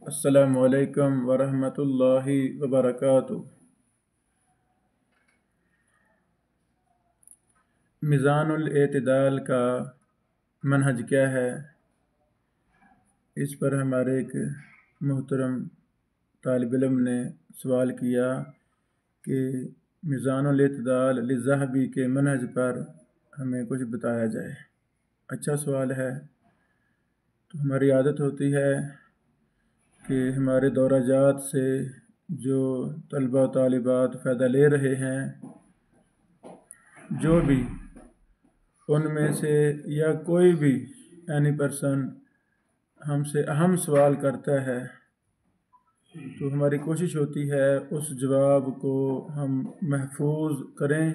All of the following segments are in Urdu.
السلام علیکم ورحمۃ اللہ وبرکاتہ۔ میزان الاعتدال کا منہج کیا ہے؟ اس پر ہمارے ایک محترم طالب علم نے سوال کیا کہ میزان الاعتدال للذہبی کے منہج پر ہمیں کچھ بتایا جائے۔ اچھا سوال ہے۔ تو ہماری عادت ہوتی ہے کہ ہمارے دورہ جات سے جو طلبہ و طالبات فائدہ لے رہے ہیں، جو بھی ان میں سے یا کوئی بھی اینی پرسن ہم سے اہم سوال کرتا ہے تو ہماری کوشش ہوتی ہے اس جواب کو ہم محفوظ کریں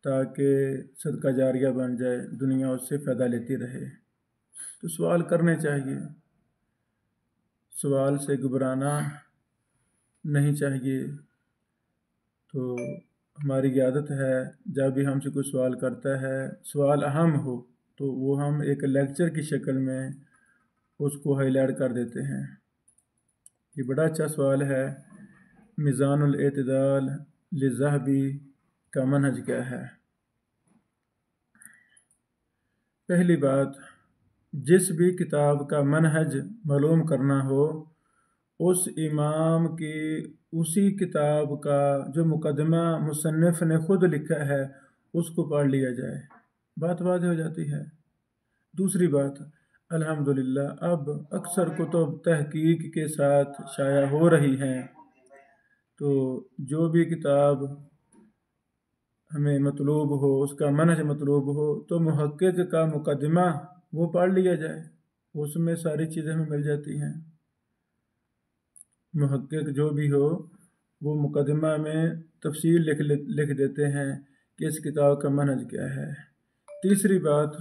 تاکہ صدقہ جاریہ بن جائے، دنیا اس سے فائدہ لیتی رہے۔ تو سوال کرنے چاہیے، سوال سے گھبرانا نہیں چاہیے۔ تو ہماری عادت ہے جب بھی ہم سے کوئی سوال کرتا ہے، سوال اہم ہو تو وہ ہم ایک لیکچر کی شکل میں اس کو ہائی لائٹ کر دیتے ہیں۔ یہ بڑا اچھا سوال ہے، میزان الاعتدال للذہبی کا منہج کیا ہے؟ پہلی بات، جس بھی کتاب کا منہج معلوم کرنا ہو، اس امام کی اسی کتاب کا جو مقدمہ مصنف نے خود لکھا ہے اس کو پڑھ لیا جائے، بات واضح ہو جاتی ہے۔ دوسری بات، الحمدللہ اب اکثر کتب تحقیق کے ساتھ شائع ہو رہی ہیں، تو جو بھی کتاب ہمیں مطلوب ہو، اس کا منہج مطلوب ہو، تو محقق کا مقدمہ وہ پڑھ لیا جائے، اس میں ساری چیزیں ہمیں مل جاتی ہیں۔ محقق جو بھی ہو وہ مقدمہ میں تفصیل لکھ دیتے ہیں کہ اس کتاب کا منہج کیا ہے۔ تیسری بات،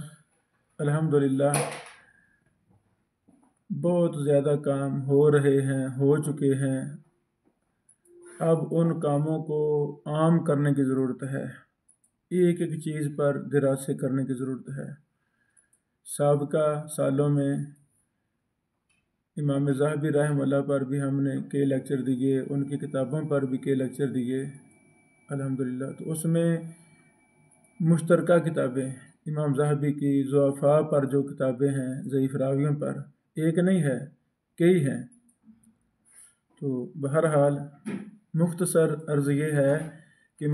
الحمدللہ بہت زیادہ کام ہو رہے ہیں، ہو چکے ہیں، اب ان کاموں کو عام کرنے کی ضرورت ہے، ایک ایک چیز پر دراست کرنے کی ضرورت ہے۔ سابقہ سالوں میں امام ذہبی رحمہ اللہ پر بھی ہم نے کئی لیکچر دیے، ان کی کتابوں پر بھی کئی لیکچر دیے الحمدللہ۔ تو اس میں مشترکہ کتابیں امام ذہبی کی ضعفاء پر جو کتابیں ہیں، ضعیف راویوں پر، ایک نہیں ہے، کئی ہیں۔ تو بہرحال مختصر عرض یہ ہے کہ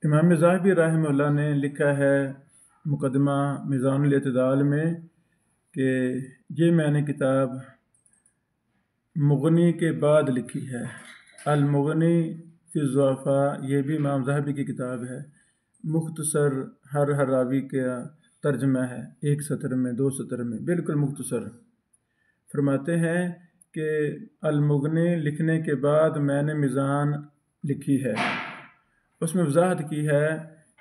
امام ذہبی رحمہ اللہ نے لکھا ہے مقدمہ میزان الاعتدال میں کہ یہ میں نے کتاب مغنی کے بعد لکھی ہے۔ المغنی فی الضعفاء، یہ بھی امام ذہبی کی کتاب ہے، مختصر ہر راوی کا ترجمہ ہے، ایک سطر میں، دو سطر میں، بالکل مختصر۔ فرماتے ہیں کہ المغنی لکھنے کے بعد میں نے میزان لکھی ہے، اس میں وضاحت کی ہے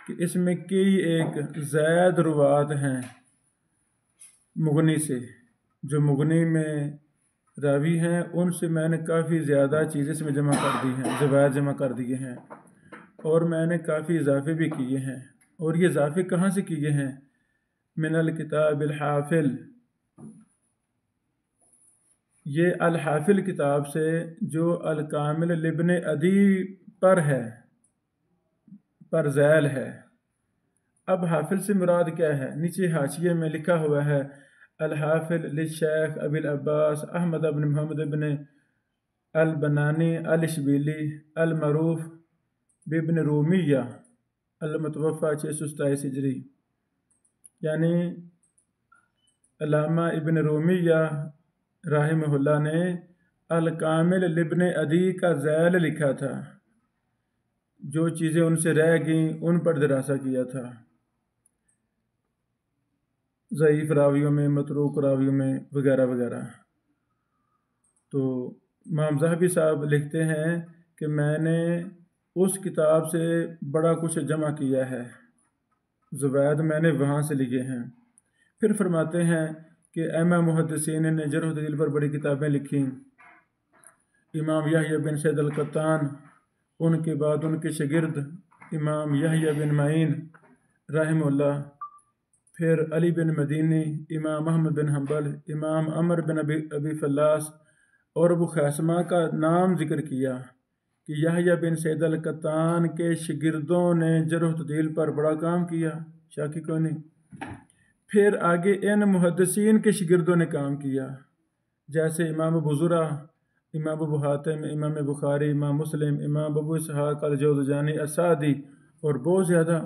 کہ اس میں کئی ایک زائد روات ہیں مغنی سے، جو مغنی میں راوی ہیں ان سے میں نے کافی زیادہ چیزیں اس میں جمع کر دی ہیں، زوائد جمع کر دیے ہیں، اور میں نے کافی اضافے بھی کیے ہیں۔ اور یہ اضافے کہاں سے کیے ہیں؟ من الکتاب الحافل، یہ الحافل کتاب سے جو الکامل لابن عدی پر ہے، پر ذیل ہے۔ اب حافل سے مراد کیا ہے؟ نیچے حاشیے میں لکھا ہوا ہے الحافل للشیخ ابی العباس احمد بن محمد بن البنانی الاشبیلی المعروف بابن رومیہ المتوفى 627 ہجری، یعنی علامہ ابن رومیہ رحمہ اللہ نے الکامل لابن عدی کا ذیل لکھا تھا، جو چیزیں ان سے رہ گئیں ان پر دراسہ کیا تھا، ضعیف راویوں میں، متروک راویوں میں، وغیرہ وغیرہ۔ تو امام ذہبی صاحب لکھتے ہیں کہ میں نے اس کتاب سے بڑا کچھ جمع کیا ہے، زوائد میں نے وہاں سے لکھے ہیں۔ پھر فرماتے ہیں کہ ائمہ محدثین نے جرح و تعدیل پر بڑی کتابیں لکھیں، امام یحییٰ بن سعید القطان، ان کے بعد ان کے شاگرد امام یحییٰ بن معین رحمہ اللہ، پھر علی بن مدینی، امام احمد بن حنبل، امام عمر بن ابی فلاس، اور ابو خیثمہ کا نام ذکر کیا کہ یحییٰ بن سعید القطان کے شاگردوں نے جرح و تعدیل پر بڑا کام کیا، شاکی کو نہیں۔ پھر آگے ان محدثین کے شاگردوں نے کام کیا، جیسے امام ابو زرع، امام ابو حاتم، امام بخاری، امام مسلم، امام ابو اسحاق الجوزجانی السعدی اور بہت زیادہ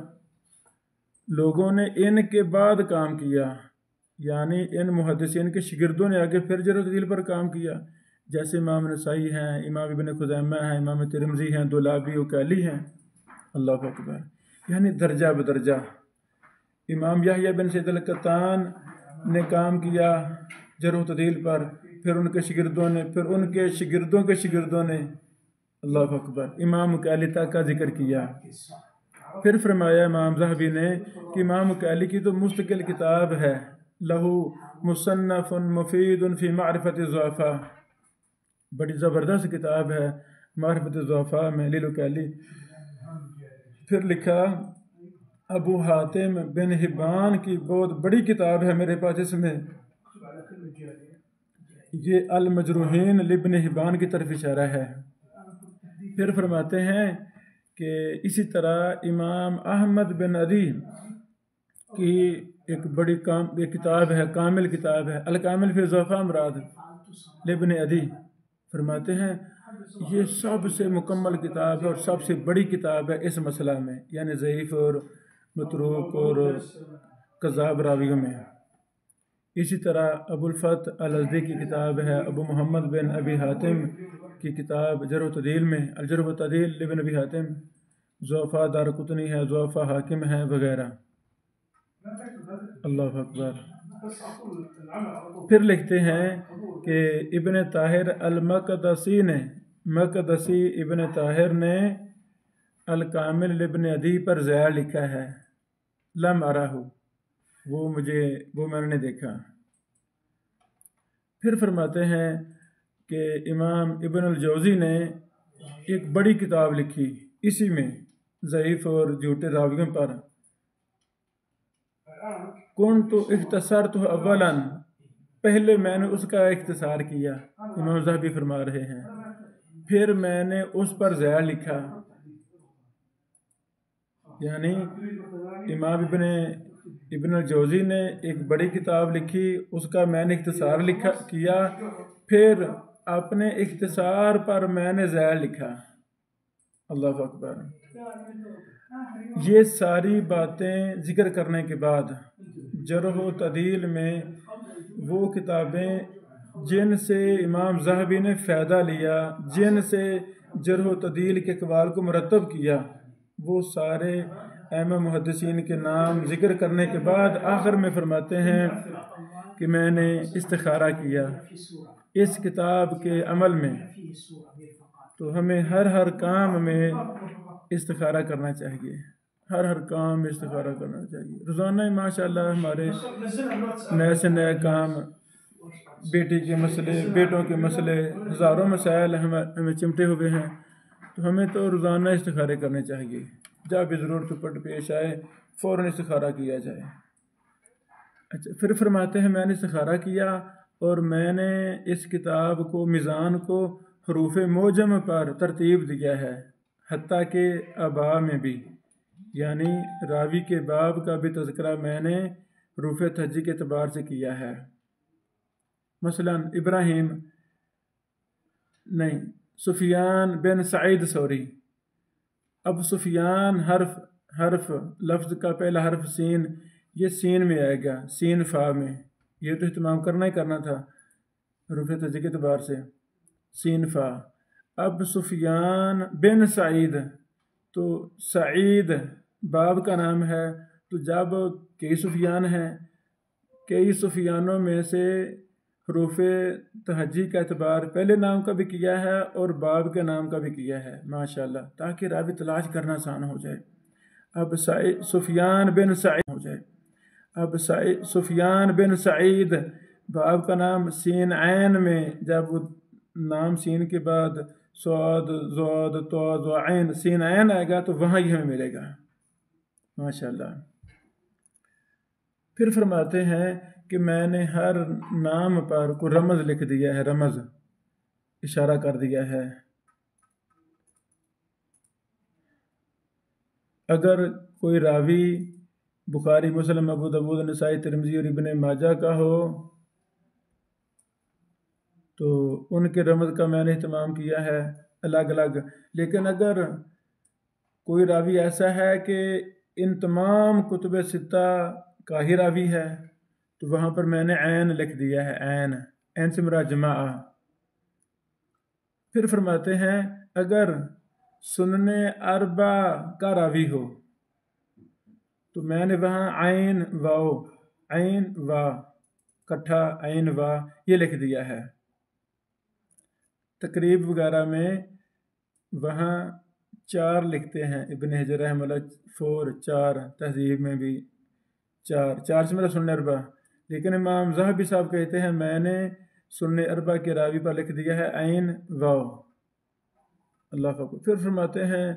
لوگوں نے ان کے بعد کام کیا، یعنی ان محدثین کے شاگردوں نے آگے پھر جرح و تعدیل پر کام کیا، جیسے امام نسائی ہیں، امام ابن خزیمہ ہیں، امام ترمذی ہیں، دولابی وکیلی ہیں۔ اللہ اکبر، یعنی درجہ بدرجہ امام یحییٰ بن سعید القطان نے کام کیا جرح و تعدیل پر، پھر ان کے شاگردوں نے، پھر ان کے شاگردوں کے شاگردوں نے، اللہ اکبر، امام وکیلی تک کا ذکر کیا۔ پھر فرمایا امام ذہبی نے کہ امام وکیلی کی تو مستقل کتاب ہے، لہو مصنف مفید فی معرفت الضعفاء، بڑی زبردست کتاب ہے معرفت الضعفاء میں للوکیلی۔ پھر لکھا ابو حاتم بن حبان کی بہت بڑی کتاب ہے میرے پاس، اس میں یہ المجروحین لابن حبان کی طرف اشارہ ہے۔ پھر فرماتے ہیں کہ اسی طرح امام احمد بن عدی کی ایک بڑی ایک کتاب ہے، کامل کتاب ہے، الکامل فی الضعفاء مراد لابن عدی، فرماتے ہیں یہ سب سے مکمل کتاب ہے اور سب سے بڑی کتاب ہے اس مسئلہ میں، یعنی ضعیف اور متروک اور کذاب راویوں میں۔ اسی طرح ابو الفتح الازدی کی کتاب ہے، ابو محمد بن ابی حاتم کی کتاب جرح و تعدیل میں الجرح و تعدیل لابن ابی حاتم، ضعفاء دارقطنی ہے، ضعفاء حاکم ہے وغیرہ۔ اللہ اکبر۔ پھر لکھتے ہیں کہ ابن طاہر المقدسی نے، مقدسی ابن طاہر نے الکامل لابن عدی پر ضیاء لکھا ہے، لم ارہ، وہ میں نے دیکھا۔ پھر فرماتے ہیں کہ امام ابن الجوزی نے ایک بڑی کتاب لکھی اسی میں ضعیف اور جھوٹے راویوں پر، کنت اختصرت اولا، پہلے میں نے اس کا اختصار کیا، امام ذہبی فرما رہے ہیں، پھر میں نے اس پر ضیاء لکھا، یعنی امام ابن الجوزی نے ایک بڑی کتاب لکھی، اس کا میں نے اختصار کیا، پھر اپنے اختصار پر میں نے ضیاء لکھا۔ اللہ اکبر۔ یہ ساری باتیں ذکر کرنے کے بعد جرح و تعدیل میں وہ کتابیں جن سے امام ذہبی نے فائدہ لیا، جن سے جرح و تعدیل کے اقوال کو مرتب کیا، وہ سارے ائمہ محدثین کے نام ذکر کرنے کے بعد آخر میں فرماتے ہیں کہ میں نے استخارہ کیا اس کتاب کے عمل میں، تو ہمیں ہر کام میں استخارہ کرنا چاہیے، ہر کام میں استخارہ کرنا چاہیے۔ روزانہ ماشاءاللہ ہمارے نئے سے نئے کام، بیٹی کے مسئلے، بیٹوں کے مسئلے، ہزاروں مسائل ہمیں چمٹے ہوئے ہیں، تو ہمیں تو روزانہ استخارے کرنے چاہیے، جب بھی ضرورت پیش آئے فوراً استخارہ کیا جائے۔ اچھا، پھر فرماتے ہیں میں نے استخارہ کیا اور میں نے اس کتاب کو، میزان کو حروف معجم پر ترتیب دیا ہے، حتیٰ کہ آباء میں بھی، یعنی راوی کے باب کا بھی تذکرہ میں نے حروف تہجی کے اعتبار سے کیا ہے۔ مثلا سفیان بن سعید ثوری، اب سفیان حرف لفظ کا پہلا حرف سین، یہ سین میں آئے گا، سین فا میں، یہ تو اہتمام کرنا ہی کرنا تھا حروف تہجی کے اعتبار سے، سین فا۔ اب سفیان بن سعید، تو سعید باب کا نام ہے، تو جب کئی سفیان ہیں، کئی سفیانوں میں سے حروف تہجی کا اعتبار پہلے نام کا بھی کیا ہے اور باب کے نام کا بھی کیا ہے، ماشاءاللہ، تاکہ راوی تلاش کرنا آسان ہو جائے۔ اب سفیان بن سعید ہو جائے، اب سفیان بن سعید، باب کا نام سین عین میں، جب وہ نام سین کے بعد صاد ضاد طا عین، سین عین آئے گا تو وہاں ہی ہمیں ملے گا، ماشاءاللہ۔ پھر فرماتے ہیں کہ میں نے ہر نام پر کوئی رمز لکھ دیا ہے، رمز اشارہ کر دیا ہے۔ اگر کوئی راوی بخاری، مسلم، ابو داؤد، نسائی، ترمذی اور ابن ماجہ کا ہو تو ان کے رمز کا میں نے اہتمام کیا ہے الگ الگ، لیکن اگر کوئی راوی ایسا ہے کہ ان تمام کتب ستہ کا ہی راوی ہے تو وہاں پر میں نے عین لکھ دیا ہے، عین سے مراد جماعہ۔ پھر فرماتے ہیں اگر سنن اربع کا راوی ہو تو میں نے وہاں عین وا کٹھا عین وا یہ لکھ دیا ہے۔ تقریب وغیرہ میں وہاں 4 لکھتے ہیں، ابن حجر رحمہ اللہ 4 تہذیب میں بھی 4 سے میرا سنن اربع، لیکن امام ذہبی صاحب کہتے ہیں میں نے سنن اربع کے راوی پر لکھ دیا ہے عین واو۔ اللہ کا پھر فرماتے ہیں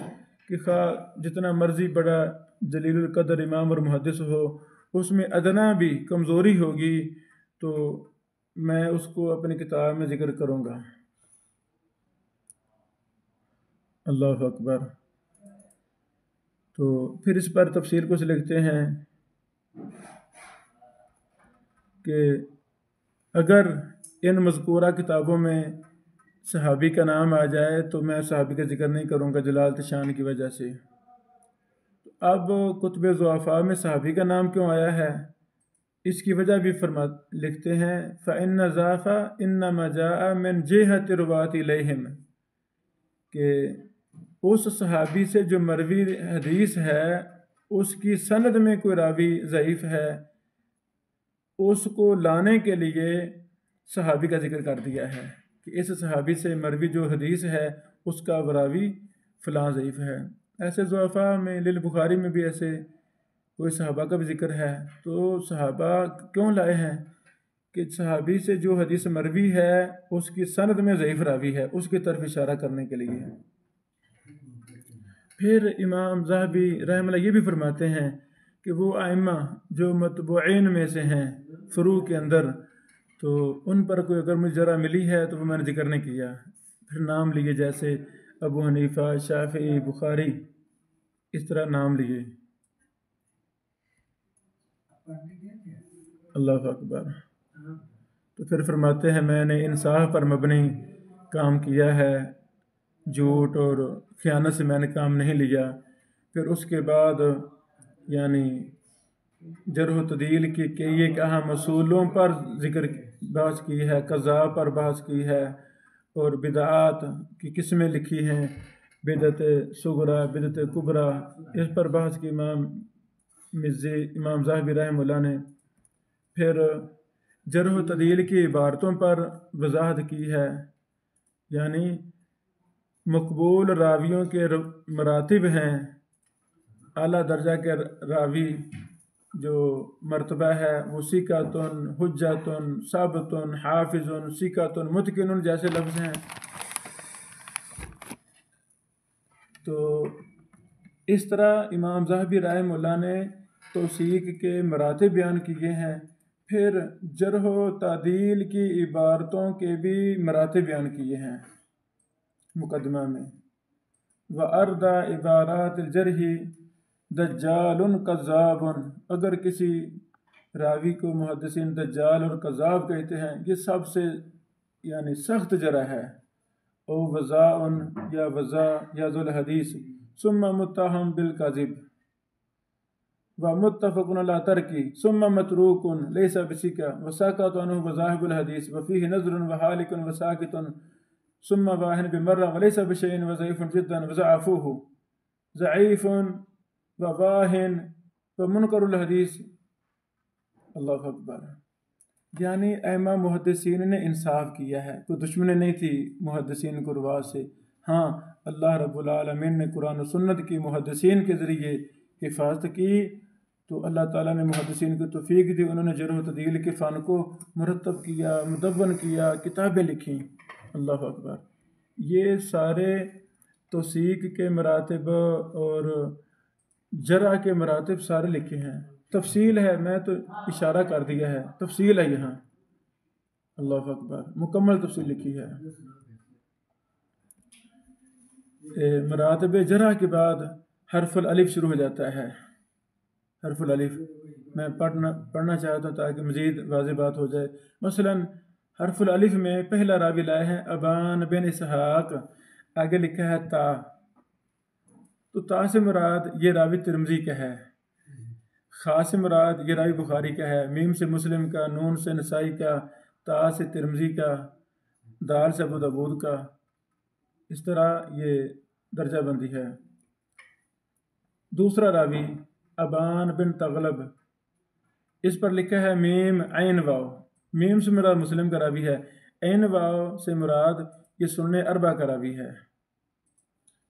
کہ خواہ جتنا مرضی بڑا جلیل القدر امام اور محدث ہو، اس میں ادنا بھی کمزوری ہوگی تو میں اس کو اپنی کتاب میں ذکر کروں گا۔ اللہ اکبر۔ تو پھر اس پر تفصیل کچھ لکھتے ہیں کہ اگر ان مذکورہ کتابوں میں صحابی کا نام آ جائے تو میں صحابی کا ذکر نہیں کروں گا جلالت شان کی وجہ سے۔ اب کتب ضعفاء میں صحابی کا نام کیوں آیا ہے، اس کی وجہ بھی لکھتے ہیں فَإِنَّ ضَعْفَ إِنَّمَا جَاءَ مِنْ جِهَةِ الرُّوَاةِ إِلَيْهِمْ، کہ اس صحابی سے جو مروی حدیث ہے اس کی سند میں کوئی راوی ضعیف ہے، اس کو لانے کے لیے صحابی کا ذکر کر دیا ہے کہ اس صحابی سے مروی جو حدیث ہے اس کا راوی فلاں ضعیف ہے۔ ایسے ضعفاء میں للبخاری میں بھی ایسے کوئی صحابہ کا بھی ذکر ہے، تو صحابہ کیوں لائے ہیں کہ صحابی سے جو حدیث مروی ہے اس کی سند میں ضعیف راوی ہے، اس کی طرف اشارہ کرنے کے لیے۔ پھر امام ذہبی رحمہ اللہ یہ بھی فرماتے ہیں کہ وہ ائمہ جو متبوعین میں سے ہیں فروع کے اندر، تو ان پر کوئی اگر مجھے ذرا ملی ہے تو وہ میں نے ذکر نہیں کیا۔ پھر نام لیے جیسے ابو حنیفہ، شافعی، بخاری، اس طرح نام لیے۔ اللہ اکبر۔ تو پھر فرماتے ہیں میں نے انصاف پر مبنی کام کیا ہے، جھوٹ اور خیانت سے میں نے کام نہیں لیا۔ پھر اس کے بعد یعنی جرح و تعدیل کی کئی اہم اصولوں پر ذکر بحث کی ہے، قضاء پر بحث کی ہے، اور بدعات کی قسمیں لکھی ہیں، بدعت صغریٰ، بدعت کبریٰ، اس پر بحث کی امام ذہبی رحمہ اللہ نے۔ پھر جرح و تعدیل کی عبارتوں پر وضاحت کی ہے، یعنی مقبول راویوں کے مراتب ہیں، اعلیٰ درجہ کے راوی جو مرتبہ ہے وہ ثقۃ، حجۃ، ثابت، حافظ، ثقۃ، متقن جیسے لفظ ہیں۔ تو اس طرح امام ذہبی رحمہ اللہ نے توثیق کے مراتب بیان کیے ہیں۔ پھر جرح و تعدیل کی عبارتوں کے بھی مراتب بیان کیے ہیں مقدمہ میں۔ وَأَرْدَى عبارات الجرح دجال کذاب، اگر کسی راوی کو محدثین دجال اور کذاب کہتے ہیں، یہ سب سے یعنی سخت جرح ہے۔ او وضاء یا وضاء یا ذو الحدیث ثم متهم بالکذب ومتفق علی ترکی ثم متروک لیس بثقہ وساقط عنہ وذاہب الحدیث وفیہ نظر وحالک وساقط ثم واہن بمرہ ولیس بشیء وضعیف جدا وضعفوہ ضعیف وواہن ومنکر الحدیث۔ اللہ اکبر۔ یعنی ائمہ محدثین نے انصاف کیا ہے، کوئی دشمنی نہیں تھی محدثین کو رواة سے۔ ہاں اللہ رب العالمین نے قرآن و سنت کی محدثین کے ذریعے حفاظت کی تو اللہ تعالیٰ نے محدثین کو توفیق دی، انہوں نے جرح و تعدیل کے فن کو مرتب کیا، مدون کیا، کتابیں لکھیں۔ اللہ اکبر۔ یہ سارے توثیق کے مراتب اور جرح کے مراتب سارے لکھے ہیں، تفصیل ہے، میں تو اشارہ کر دیا ہے، تفصیل ہے یہاں۔ اللہ اکبر، مکمل تفصیل لکھی ہے۔ مراتب جرح کے بعد حرف الالف شروع ہو جاتا ہے. حرف الالف میں پڑھنا چاہتا ہوں تاکہ مزید واضح بات ہو جائے. مثلا حرف الالف میں پہلا راوی لائے ہیں ابان بن اسحاق، آگے لکھا ہے تا. تو تا سے مراد یہ راوی ترمذی کا ہے، خا سے مراد یہ راوی بخاری کا ہے، میم سے مسلم کا، نون سے نسائی کا، تا سے ترمذی کا، دال سے ابو داؤد کا. اس طرح یہ درجہ بندی ہے. دوسرا راوی ابان بن تغلب، اس پر لکھا ہے میم عین واو. میم سے مراد مسلم کا راوی ہے، عین واو سے مراد یہ سنن اربع کا راوی ہے.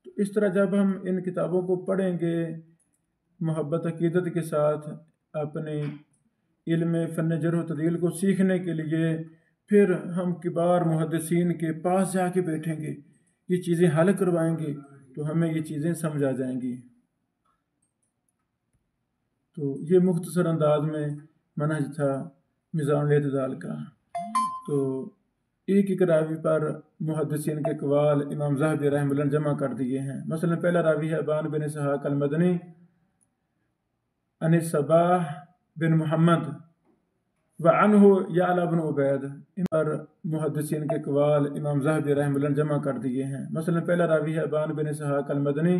تو اس طرح جب ہم ان کتابوں کو پڑھیں گے محبت عقیدت کے ساتھ، اپنے علم فن جرح و تعدیل کو سیکھنے کے لیے، پھر ہم کبار محدثین کے پاس جا کے بیٹھیں گے، یہ چیزیں حل کروائیں گے تو ہمیں یہ چیزیں سمجھ آ جائیں گی. تو یہ مختصر انداز میں منہج تھا میزان الاعتدال کا. تو ایک ایک راوی پر محدثین کے اقوال امام ذہبی رحمہ اللہ نے جمع کر دیے ہیں. مثلا پہلا راوی ہے ابان بن اسحاق المدنی عن الصباح بن محمد وعنہ یعلا بن عبید. ان پر محدثین کے اقوال امام ذہبی رحمہ اللہ نے جمع کر دیے ہیں. مثلا پہلا راوی ہے ابان بن اسحاق المدنی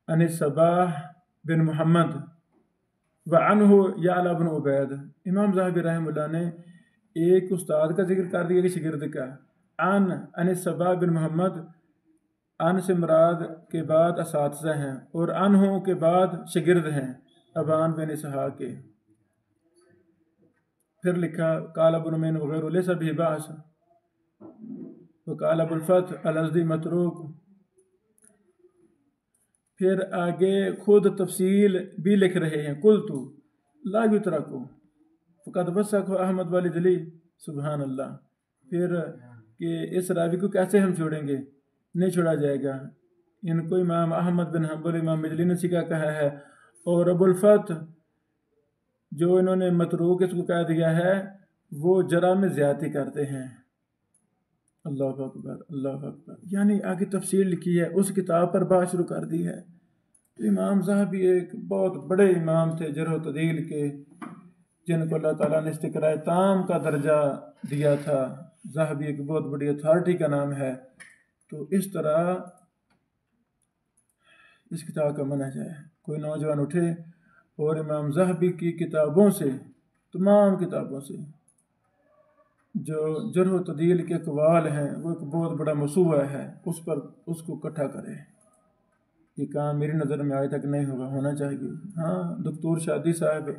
عن الصباح بن محمد وعنہ یعلا بن عبید. امام ذہبی رحمہ اللہ نے ایک استاد کا ذکر کر دیا کہ شاگرد کا. عن الصباح بن محمد، عن سے مراد کے بعد اساتذہ ہیں، اور عنہ کے بعد شاگرد ہیں ابان بن اسحاق کے. پھر لکھا قال ابن معین وغیرہ لیس بہ بأس، وقال ابو الفتح الازدی متروک. پھر آگے خود تفصیل بھی لکھ رہے ہیں قلت لا یترک فقد وثق احمد والی جلی. سبحان اللہ. پھر کہ اس راوی کو کیسے ہم چھوڑیں گے، نہیں چھوڑا جائے گا. ان کو امام احمد بن حنبل امام مجلی نے سکھا کہا ہے، اور ابو الفتح جو انہوں نے متروک اس کو کہہ دیا ہے وہ جرح میں زیادتی کرتے ہیں. اللہ اکبر اللہ اکبر. یعنی آگے تفصیل لکھی ہے، اس کتاب پر بات شروع کر دی ہے. امام ذہبی ایک بہت بڑے امام تھے جرح و تعدیل کے، جن کو اللہ تعالیٰ نے استقراء تام کا درجہ دیا تھا. ذہبی ایک بہت بڑی اتھارٹی کا نام ہے. تو اس طرح اس کتاب کا منہج ہے. کوئی نوجوان اٹھے اور امام ذہبی کی کتابوں سے، تمام کتابوں سے جو جرح و تعدیل کے اقوال ہیں، وہ ایک بہت بڑا موسوعہ ہے، اس کو اکٹھا کرے. یہ کام میری نظر میں آج تک نہیں ہونا چاہیے. ہاں دکتور شادی صاحب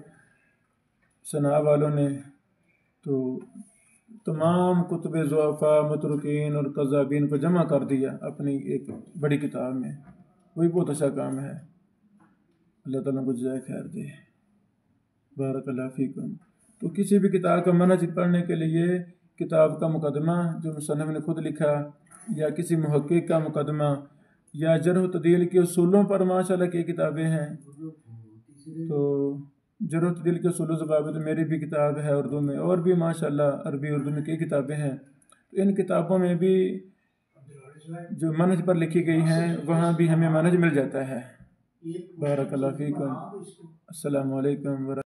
ثنا والوں نے تو تمام کتب ضعفاء متروکین اور کذابین کو جمع کر دیا اپنی ایک بڑی کتاب میں. وہی بہت اچھا کام ہے. اللہ تعالیٰ کو جزائے خیر دے. بارک اللہ فیکم. تو کسی بھی کتاب کا منہج پڑھنے کے لیے کتاب کا مقدمہ جو مصنف نے خود لکھا، یا کسی محقق کا مقدمہ، یا جرح و تعدیل کے اصولوں پر ماشاءاللہ کی کتابیں ہیں. تو جرح و تعدیل کے اصول و ضوابط میری بھی کتاب ہے اردو میں، اور بھی ماشاءاللہ عربی اردو میں کئی کتابیں ہیں. تو ان کتابوں میں بھی جو منہج پر لکھی گئی ہیں وہاں بھی ہمیں منہج مل جاتا ہے. بارک اللہ فیکم. السلام علیکم ورحمۃ